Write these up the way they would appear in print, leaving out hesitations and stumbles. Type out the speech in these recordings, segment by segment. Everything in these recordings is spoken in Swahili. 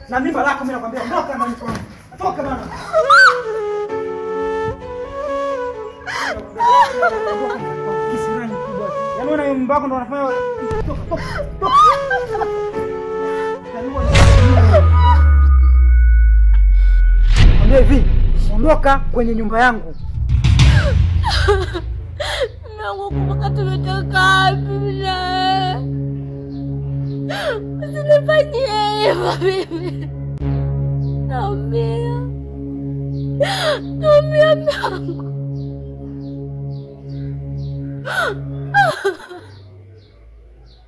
Na mimba lako mimi nakwambia ondoka ndani kwangu. Toka bana. Kisirani kubwa. Yaani wewe mimba yako ndo unafanya toka. Ambia hivi, ondoka kwenye nyumba yangu. Mungu, kumbuka tumetoka wapi na usinifanyie hivyo mimi. Naumia Mungu.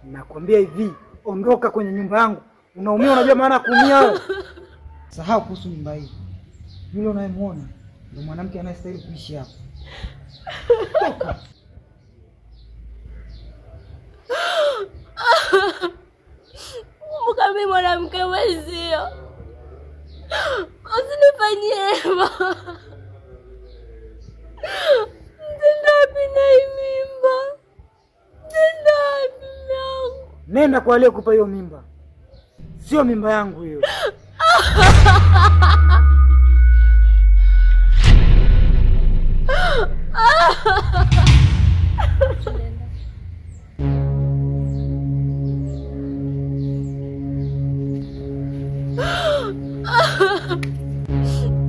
Nakwambia hivi, ondoka kwenye nyumba yangu. Unaumia, unajua maana kuumia wewe? Sahau kuhusu nyumba hii. Yule unayemuona ndio mwanamke anayestahili kuishi hapa. Toka. Kumbuka mimi mwanamke mwenzio. Usinifanyie hivyo. Nenda wapi na hii mimba? Nenda wapi Mungu? Nenda kwa aliyekupa hiyo mimba. Sio mimba yangu hiyo.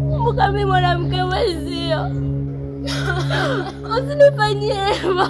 Kumbuka mimi mwanamke mwenzio. Usinifanyie hivyo.